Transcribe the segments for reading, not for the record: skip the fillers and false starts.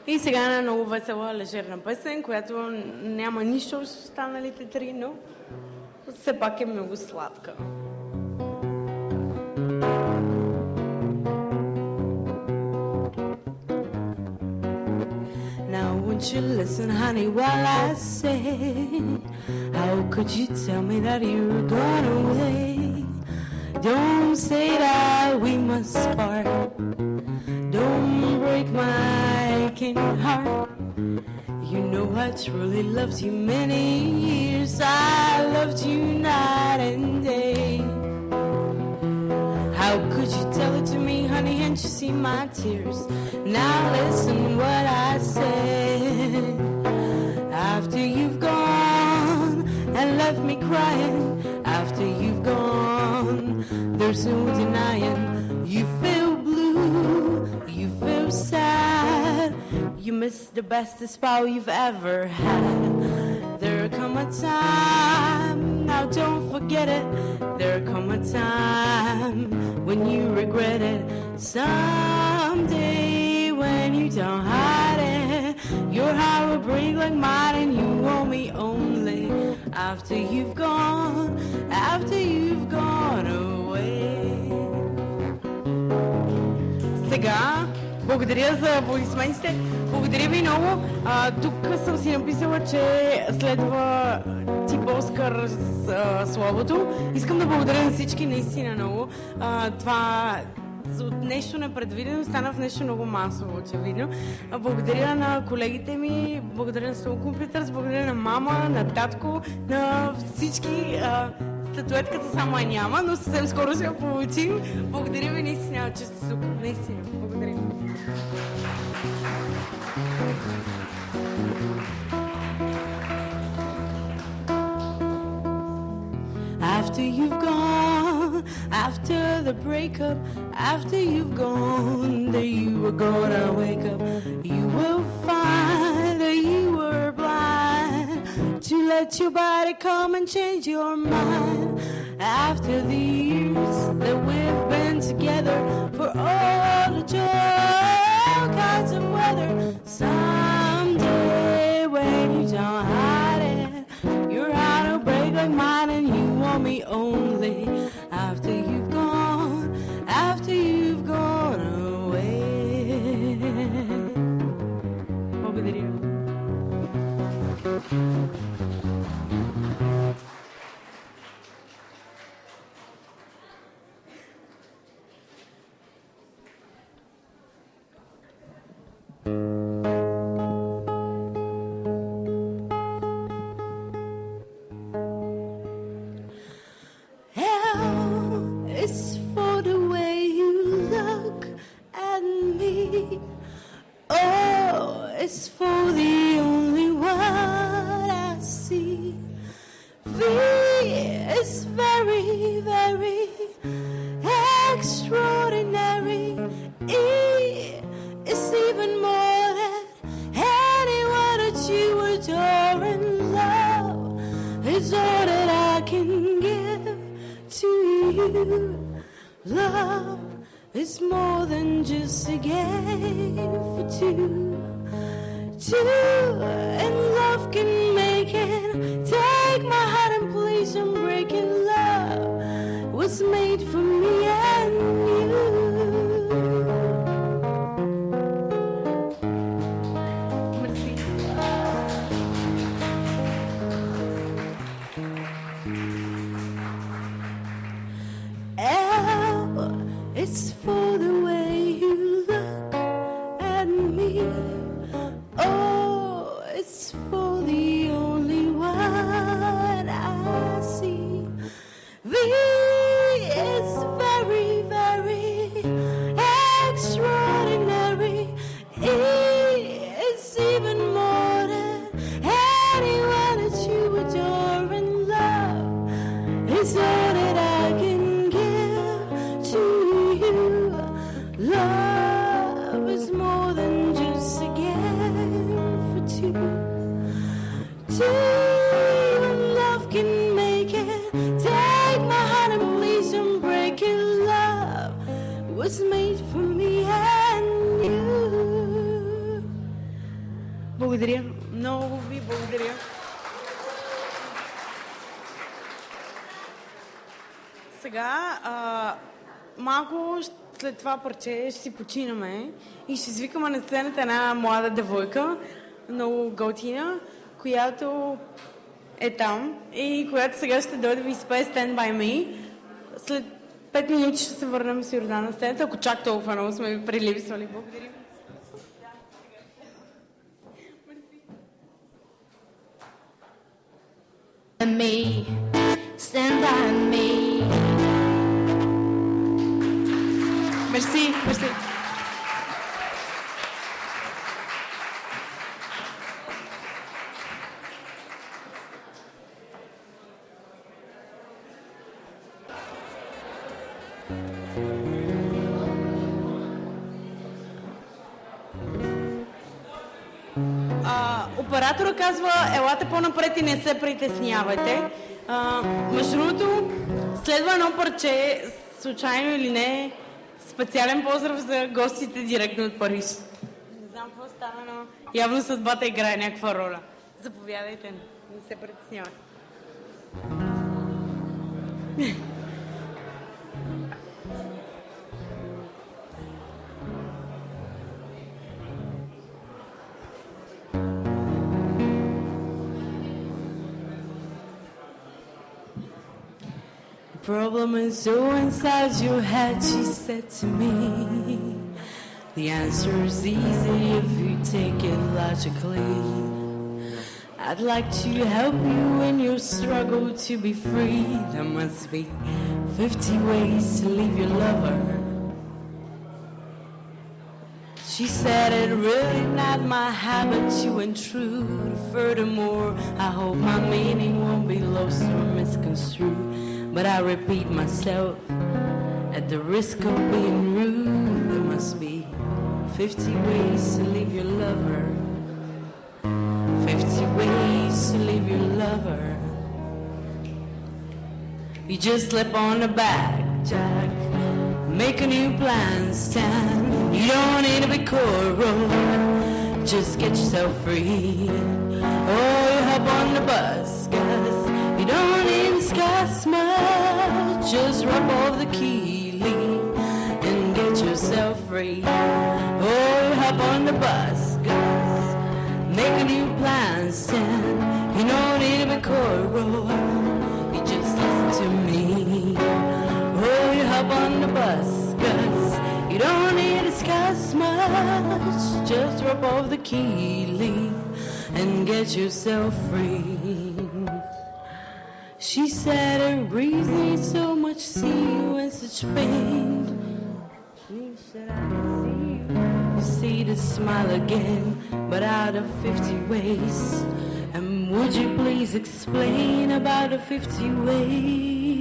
И сега една много весела, лежерна песен, която няма нищо с останалите три, но все пак е много сладка. Now won't you listen, honey, while I say, how could you tell me that you were gone away? Don't say that we must part. Don't break my aching heart. You know I truly loved you many years. I loved you night and day. How could you tell it to me, honey, and you see my tears? Now listen what I said. After you've gone and left me crying, after you've gone, there's no denying you feel blue, you feel sad. You miss the bestest pal you've ever had. There'll come a time, now don't forget it. There'll come a time when you regret it. Someday when you don't hide it, your heart will break like mine and you want me only after you've gone away. Сега, благодаря за аплодисментите. Благодаря ви много. Тук съм си написала, че следва тип Оскар с словото. Искам да благодаря на всички наистина много. Това от нещо непредвидено стана в нещо много масово, очевидно. Благодаря на колегите ми, благодаря на Slow Computers, благодаря на мама, на татко, на всички. Статуетката само няма, но съвсем скоро ще я получим. Благодаря ви наистина, че сте тук. Наистина, благодаря. After you've gone, after the breakup, after you've gone, there you were gonna wake up. You will find that you were blind to let your body come and change your mind. After the years that we've been together, for all the joy, all kinds of weather, someday when you don't hide it, your heart will break like mine and you want me only after you've gone away. Благодаря. It's for the way you look at me. Oh, it's for the only one I see. V is very, very extraordinary. E is even more than anyone that you adore and love. It's all that I can give to you. Love is more than just a game for two. And love can make it. Take my heart and please don't break it. Love was made for me and you. It's for the way you look at me. Oh, it's for the only one I see. V is благодаря. Много ви благодаря. Сега, малко след това парче ще си починаме и ще извикаме на сцената една млада девойка, много готина, която е там и която сега ще дойде да ви изпее Stand By Me. След 5 минути ще се върнем с Йордан на сцената, ако чак толкова много сме ви прилипсвали. Благодаря. Me, stand by me. Мерси, мерси. Оператора казва, елате по-напред и не се притеснявайте. Между другото, следва едно парче, случайно или не, специален поздрав за гостите директно от Париж. Не знам какво става, но явно съдбата играе някаква роля. Заповядайте, не се притеснявайте. Problem is so inside your head, she said to me. The answer is easy if you take it logically. I'd like to help you in your struggle to be free. There must be 50 ways to leave your lover. She said it really not my habit to intrude. Furthermore, I hope my meaning won't be lost or misconstrued. But I repeat myself, at the risk of being rude, there must be 50 ways to leave your lover. 50 ways to leave your lover. You just slip on the back, Jack. Make a new plan, Stan. You don't need to be coral. Just get yourself free. Oh, you hop on the bus, guys. You don't need to discuss much. Just rub off the key and get yourself free. Oh, you hop on the bus, guys. Make a new plan, Stan. You don't need to be coral. You just listen to me. Oh, you hop on the bus, guys. You don't need to discuss much. Just rub off the key and get yourself free. She said it breathes me so much, see you in such pain. She said I can see you. You see the smile again, but out of 50 ways. And would you please explain about the 50 ways?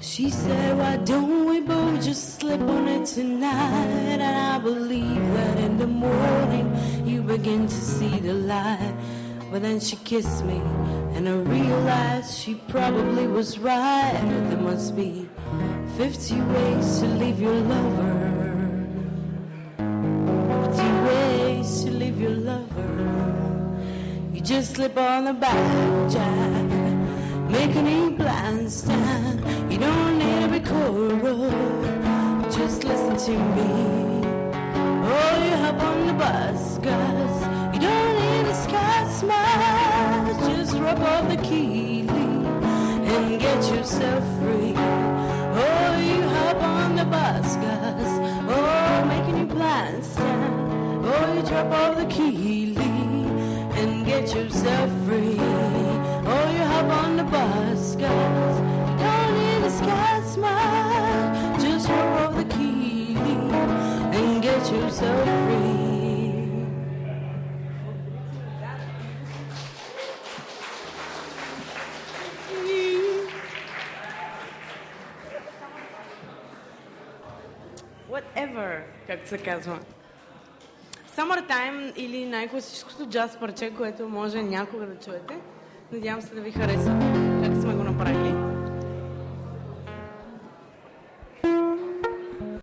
She said, why don't we both just slip on it tonight? And I believe that in the morning you begin to see the light. But then she kissed me and I realized she probably was right. There must be 50 ways to leave your lover. 50 ways to leave your lover. You just slip on the back, Jack. Make a new plan, Stan. You don't need to be coral. Just listen to me. Oh, you hop on the bus, guys. You don't need to discuss much. Just rub off the key and get yourself free. Oh, you hop on the bus, guys. Oh, make a new plan, Stan. Oh, you drop off the key and get yourself free. Oh, you hop on the bus, guys. You don't need to discuss much. Just rub off the key and get yourself free. Whatever, както се казва. Summertime или най-класическото джаз парче, което може някога да чуете. Надявам се да ви хареса как сме го направили.